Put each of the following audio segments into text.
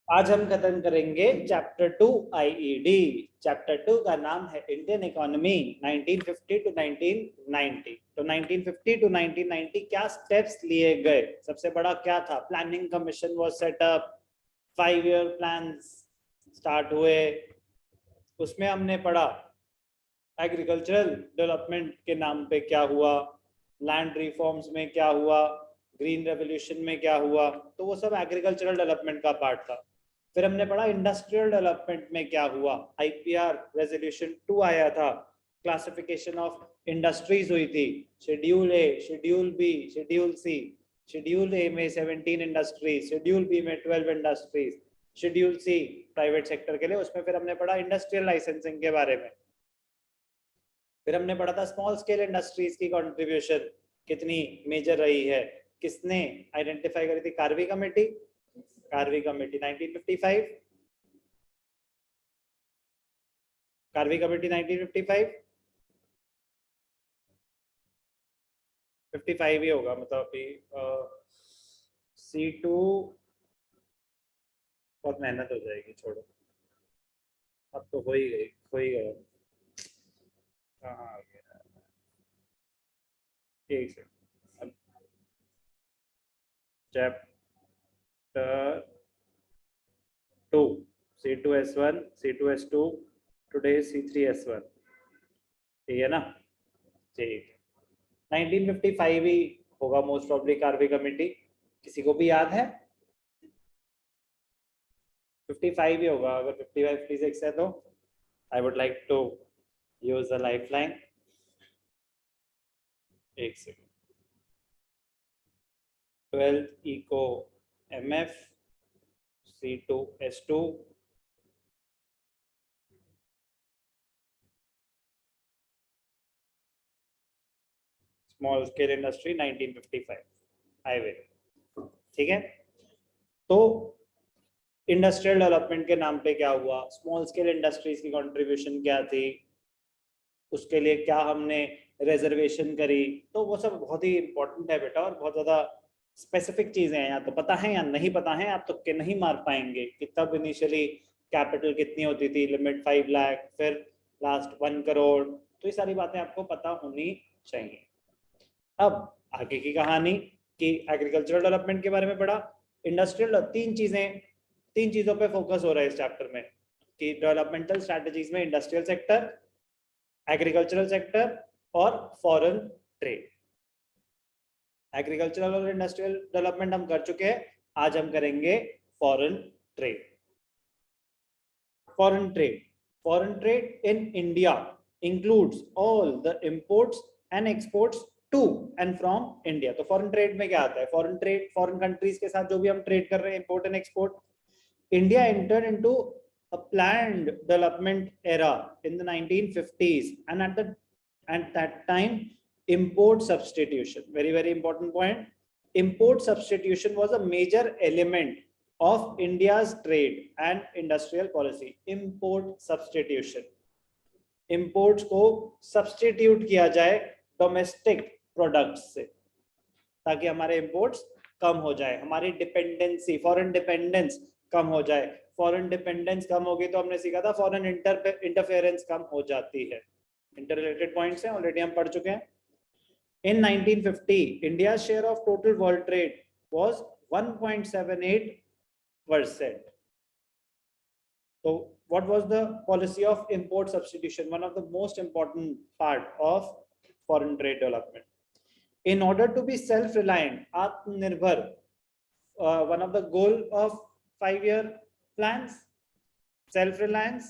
आज हम खत्म करेंगे चैप्टर 2 आईईडी। चैप्टर 2 का नाम है इंडियन इकोनॉमी 1950 टू 1990। तो 1950 टू 1990 क्या स्टेप्स लिए गए, सबसे बड़ा क्या था? Planning commission was set up, 5 year plans start हुए। उसमें हमने पढ़ा एग्रीकल्चरल डेवलपमेंट के नाम पे क्या हुआ, लैंड रिफॉर्म्स में क्या हुआ, ग्रीन रेवोल्यूशन में क्या हुआ, तो वो सब एग्रीकल्चरल डेवलपमेंट का पार्ट था। फिर हमने पढ़ा इंडस्ट्रियल डेवलपमेंट में क्या हुआ, आईपीआर रेजोल्यूशन 2 आया था, क्लासिफिकेशन ऑफ इंडस्ट्रीज हुई थी, schedule A, schedule B, schedule C. Schedule A में 17 इंडस्ट्रीज, शेड्यूल बी में 12 industries, schedule C private sector के लिए। उसमें फिर हमने पढ़ा इंडस्ट्रियल लाइसेंसिंग के बारे में। फिर हमने पढ़ा था स्मॉल स्केल इंडस्ट्रीज की कंट्रीब्यूशन कितनी मेजर रही है, किसने आइडेंटिफाई करी थी? Karve committee. Karve committee 1955, Karve committee 1955, 55 ही होगा, मतलब अभी C2 बहुत मेहनत हो जाएगी, छोड़ो, अब तो हो ही गया। कहाँ आ गया? एक second. Chapter 2, C2S1, C2S2, today C3S1, ठीक है ना? ठीक, 1955 ही होगा मोस्ट प्रॉब्ली कार्वी कमेटी। किसी को भी याद है? 55 ही होगा। अगर 55 फिजिक्स है तो I would like to use a lifeline. एक second. 12 eco MF, C2S2, small scale industry 1955 highway, ठीक है। तो इंडस्ट्रियल डेवलपमेंट के नाम पे क्या हुआ, स्मॉल स्केल इंडस्ट्रीज की कंट्रीब्यूशन क्या थी, उसके लिए क्या हमने रिजर्वेशन करी, तो वो सब बहुत ही इंपॉर्टेंट है बेटा, और बहुत ज्यादा स्पेसिफिक चीजें हैं, या तो पता है या नहीं पता है, आप तुक्के नहीं मार पाएंगे कि तब इनिशियली कैपिटल कितनी होती थी, लिमिट 5 लाख, फिर लास्ट 1 करोड़। तो ये सारी बातें आपको पता होनी चाहिए। अब आगे की कहानी कि एग्रीकल्चरल डेवलपमेंट के बारे में पढ़ा, इंडस्ट्रियल, तीन चीजों पे फोकस हो रहा है इस चैप्टर में कि डेवलपमेंटल स्ट्रेटजीज में इंडस्ट्रियल सेक्टर, एग्रीकल्चरल सेक्टर और फॉरेन ट्रेड। एग्रीकल्चरल और इंडस्ट्रियल डेवलपमेंट हम कर चुके हैं, आज हम करेंगे foreign trade. Foreign trade, foreign trade in India includes all the imports and exports to and from India. तो फॉरेन ट्रेड में क्या आता है? फॉरेन ट्रेड, फॉरेन कंट्रीज के साथ जो भी हम ट्रेड कर रहे हैं, import and export. India entered into a planned development era in the 1950s, and at that time import substitution, very important point, import substitution was a major element of India's trade and industrial policy. Import substitution, imports को substitute किया जाए domestic products से, ताकि हमारे imports कम हो जाए, हमारी dependency, foreign dependence कम हो जाए। फॉरेन डिपेंडेंस कम होगी तो हमने सीखा था फॉरेन इंटरफेरेंस कम हो जाती है। इंटर रिलेटेड पॉइंट्स हैं, ऑलरेडी हम पढ़ चुके हैं। इन 1950 India share of total world trade was 1.78%. So what was the policy of import substitution? One of the most important part of foreign trade development. In order to be self-reliant, Atmanirbhar, one of the goal of 5-year plans, self-reliance.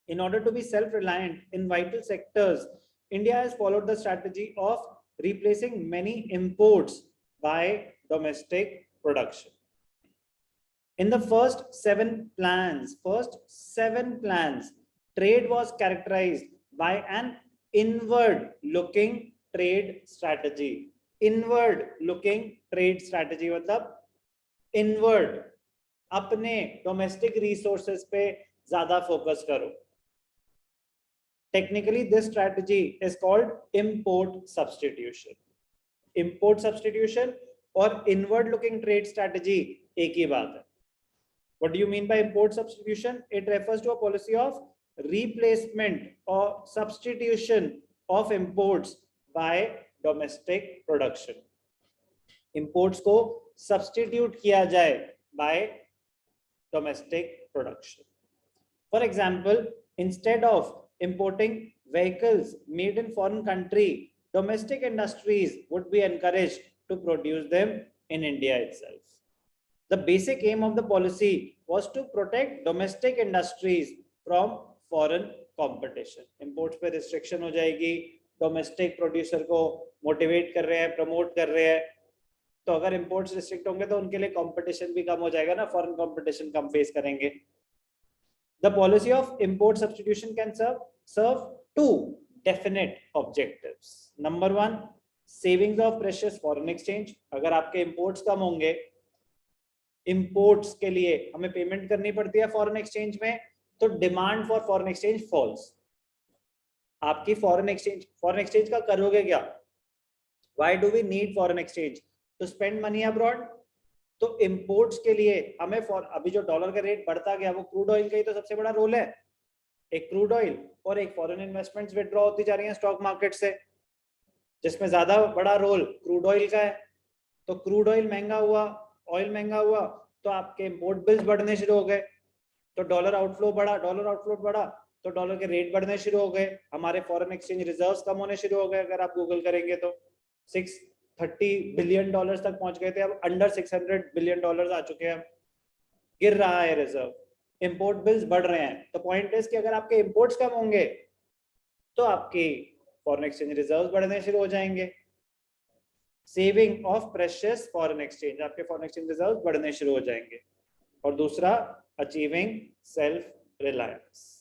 In order to be self-reliant in vital sectors, India has followed the strategy of replacing many imports by domestic production. In the first seven plans, trade was characterized by an inward-looking trade strategy. Inward-looking trade strategy मतलब inward, अपने domestic resources पे ज्यादा focus करो। Technically this strategy is called import substitution. Import substitution और inward looking trade strategy एक ही बात है। What do you mean by import substitution? It refers to a policy of replacement or substitution of imports by domestic production. Imports को substitute किया जाए by domestic production. For example, instead of importing vehicles made in foreign country, domestic industries would be encouraged to produce them in India itself. The basic aim of the policy was to protect domestic industries from foreign competition. Imports पे restriction हो जाएगी, domestic producer को motivate कर रहे हैं, promote कर रहे हैं, तो अगर imports restrict होंगे तो उनके लिए competition भी कम हो जाएगा ना, foreign competition कम face करेंगे. The policy of import substitution can serve two definite objectives. Number one, savings of precious foreign exchange. अगर आपके imports कम होंगे, imports के लिए हमें payment करनी पड़ती है foreign exchange में, तो demand for foreign exchange falls. आपकी foreign exchange का करोगे क्या? Why do we need foreign exchange? To spend money abroad. तो इंपोर्ट्स के लिए हमें अभी जो डॉलर का रेट बढ़ता गया वो क्रूड ऑयल का ही तो सबसे बड़ा रोल है. एक क्रूड ऑयल और एक फॉरेन इन्वेस्टमेंट्स विड्रॉ होती जा रही हैं स्टॉक मार्केट से, जिसमें ज्यादा बड़ा रोल क्रूड ऑयल का है. तो क्रूड ऑयल महंगा हुआ, ऑयल महंगा हुआ, तो आपके इंपोर्ट बिल्स बढ़ने शुरू हो गए, तो डॉलर आउटफ्लो बढ़ा, तो डॉलर के रेट बढ़ने शुरू हो गए, हमारे फॉरेन एक्सचेंज रिजर्व्स कम होने शुरू हो गए. अगर आप गूगल करेंगे तो 630 बिलियन डॉलर्स तक पहुंच गए थे, अब अंडर 600 बिलियन डॉलर्स आ चुके हैं. गिर रहा है रिजर्व, इंपोर्ट बिल्स बढ़ रहे हैं. तो पॉइंट इज कि अगर आपके इंपोर्ट्स कम होंगे तो आपकी फॉरेन एक्सचेंज रिजर्व्स बढ़ने शुरू हो जाएंगे. Saving of precious foreign exchange, आपके फॉरेन एक्सचेंज रिजर्व्स बढ़ने शुरू हो जाएंगे. और दूसरा, अचीविंग सेल्फ रिलायंस.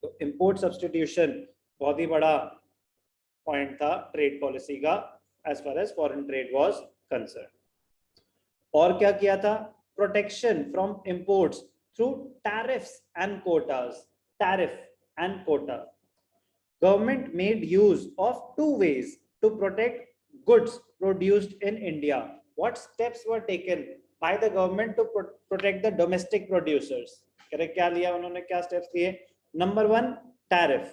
तो इंपोर्ट सब्स्टिट्यूशन बहुत ही बड़ा पॉइंट था ट्रेड पॉलिसी का as far as foreign trade was concerned. और क्या किया था? Protection from imports through tariffs and quotas. Tariff and quota. Government made use of two ways to protect goods produced in India. What steps were taken by the government to protect the domestic producers? क्या लिया उन्होंने, क्या steps लिए? Number one, tariff.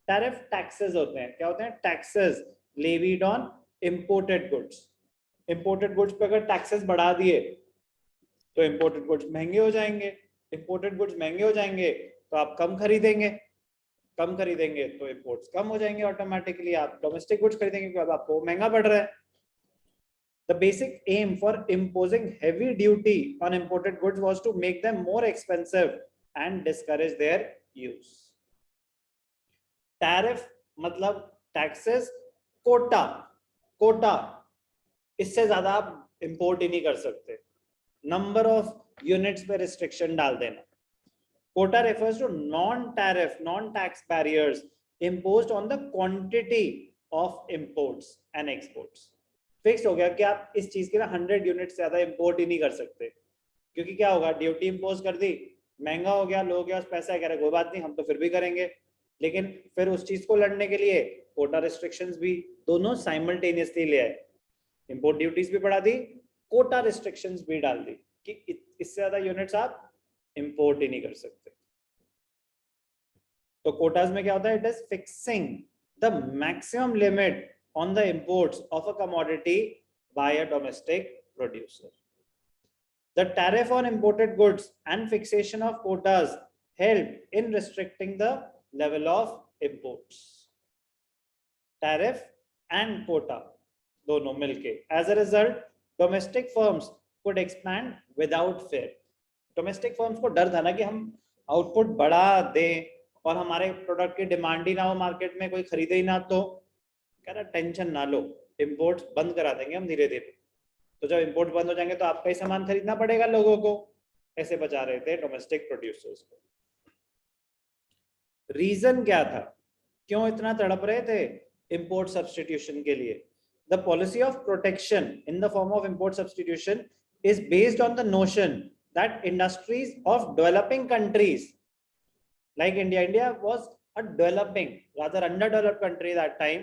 Tariff taxes होते हैं. क्या होते हैं? Taxes levied on imported goods. Imported goods पे अगर taxes बढ़ा दिए तो imported goods महंगे हो जाएंगे. Imported goods महंगे हो जाएंगे तो आप कम खरीदेंगे तो imports कम हो जाएंगे ऑटोमेटिकली. आप domestic goods खरीदेंगे क्योंकि अब आपको महंगा पड़ रहा है. The basic aim for imposing heavy duty on imported goods was to make them more expensive and discourage their use. Tariff मतलब taxes, कोटा, इससे ज्यादा आप इंपोर्ट ही नहीं कर सकते. नंबर ऑफ यूनिट्स पे रिस्ट्रिक्शन डाल देना. Quota refers to non tariff, non tax barriers imposed on the quantity of imports and exports. Fix हो गया कि आप इस चीज के ना 100 यूनिट से ज्यादा इंपोर्ट ही नहीं कर सकते, क्योंकि क्या होगा, ड्यूटी इंपोज कर दी, महंगा हो गया, लोग के पास पैसा कह रहे कोई बात नहीं हम तो फिर भी करेंगे. लेकिन फिर उस चीज को लड़ने के लिए कोटा रिस्ट्रिक्शंस भी दोनों साइमल्टेनियसली ले आए. इंपोर्ट ड्यूटीज भी बढ़ा दी, कोटा रिस्ट्रिक्शंस भी डाल दी कि इससे ज्यादा यूनिट्स आप इंपोर्ट ही नहीं कर सकते. तो कोटास में क्या होता है? It is fixing the maximum limit on the imports of a commodity by a domestic producer. The tariff on imported goods and fixation of quotas helped in restricting the level of imports. Tariff and quota दोनों मिलके. As a result, domestic firms could expand without fear. Domestic firms को डर था ना कि हम output बढ़ा दें और हमारे प्रोडक्ट की डिमांड ही ना हो, मार्केट में कोई खरीदे ही ना, तो कह रहा टेंशन ना लो, इंपोर्ट्स बंद करा देंगे हम धीरे धीरे. तो जब इंपोर्ट बंद हो जाएंगे तो आपका ही सामान खरीदना पड़ेगा लोगों को. ऐसे बचा रहे थे डोमेस्टिक प्रोड्यूसर्स को. रीजन क्या था, क्यों इतना तड़प रहे थे इंपोर्ट सब्स्टिट्यूशन के लिए? The policy of protection in the form of import substitution is based on the notion that industries of developing countries like India was a developing rather अंडरडेवलप्ड country that time.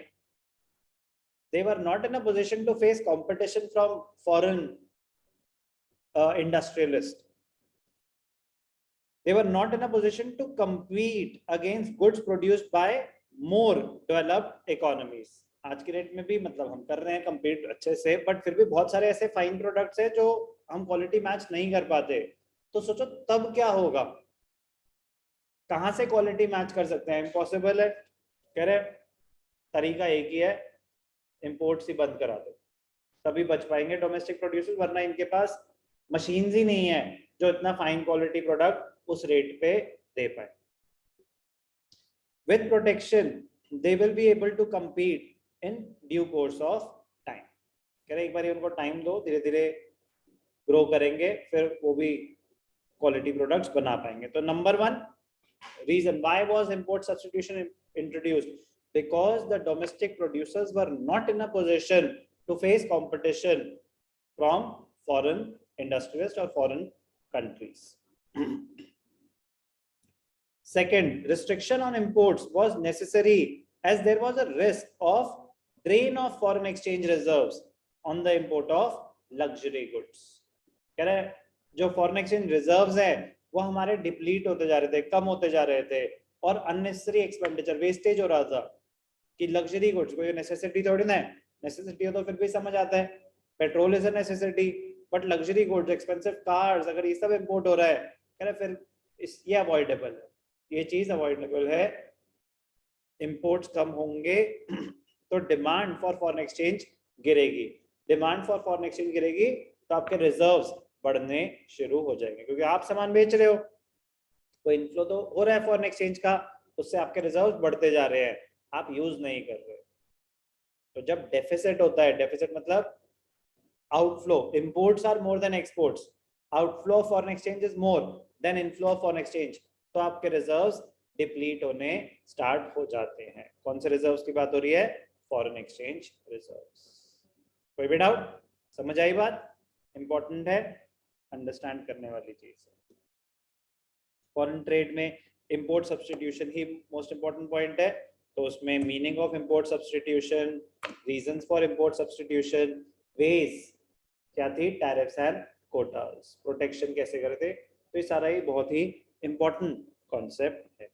They were not in a position to face competition from foreign industrialists. they were not in a position to compete against goods produced by more developed economies. आज की rate में भी मतलब हम कर रहे हैं compete अच्छे से, बट फिर भी बहुत सारे ऐसे फाइन प्रोडक्ट्स हैं जो हम क्वालिटी मैच नहीं कर पाते. तो सोचो तब क्या होगा, कहां से क्वालिटी मैच कर सकते हैं? इम्पॉसिबल है. कह रहे तरीका एक ही है, इंपोर्ट्स ही बंद करा दो, तभी बच पाएंगे डोमेस्टिक प्रोड्यूसर्स, वरना इनके पास मशीन्स ही नहीं है जो इतना फाइन क्वालिटी प्रोडक्ट उस रेट पे दे पाए. With protection they will be able to compete in due course of time. कह रहे एक बार उनको टाइम दो, धीरे धीरे ग्रो करेंगे, फिर वो भी क्वालिटी प्रोडक्ट्स बना पाएंगे. तो number 1 reason why was import substitution introduced, because the domestic producers were not in a position to face competition from foreign industrialists or foreign countries. Second, restriction on imports was necessary as there was a risk of drain of foreign exchange reserves on the import of luxury goods. कह रहे जो foreign exchange reserves हैं वो हमारे deplete होते जा रहे थे, कम होते जा रहे थे, और अननेसेसरी एक्सपेंडिचर वेस्टेज हो रहा था कि लग्जरी गुड्स कोई नेसेसिटी थोड़ी ना है. नेसेसिटी हो तो फिर भी समझ आता है, petrol is a necessity, but luxury goods, expensive cars, अगर ये सब इंपोर्ट हो रहा है, कह रहे फिर ये अवॉइडेबल है, ये चीज अवॉइडेबल है. इंपोर्ट्स कम होंगे तो डिमांड फॉर फॉरेन एक्सचेंज गिरेगी, डिमांड फॉर फॉरेन एक्सचेंज गिरेगी तो आपके रिजर्व्स बढ़ने शुरू हो जाएंगे, क्योंकि आप सामान बेच रहे हो तो इनफ्लो तो हो रहा है फॉरेन एक्सचेंज का, उससे आपके रिजर्व्स बढ़ते जा रहे हैं, आप यूज नहीं कर रहे. तो जब डेफिसिट होता है, डेफिसिट मतलब outflow, imports are more than exports, outflow of foreign exchange is more than inflow of foreign exchange, तो आपके रिजर्व्स डिप्लीट होने स्टार्ट हो जाते हैं. कौन से रिजर्व्स की बात हो रही है? Foreign exchange reserves. कोई भी डाउट? समझ आई बात? इंपॉर्टेंट है, अंडरस्टैंड करने वाली चीज है. फॉरेन ट्रेड में इंपोर्ट सब्स्टिट्यूशन ही मोस्ट इंपॉर्टेंट पॉइंट है. तो उसमें meaning of import substitution, reasons for import substitution, ways क्या थी, टैरिफ्स एंड कोटास, प्रोटेक्शन कैसे करते, तो ये सारा ही बहुत ही इंपॉर्टेंट कॉन्सेप्ट है.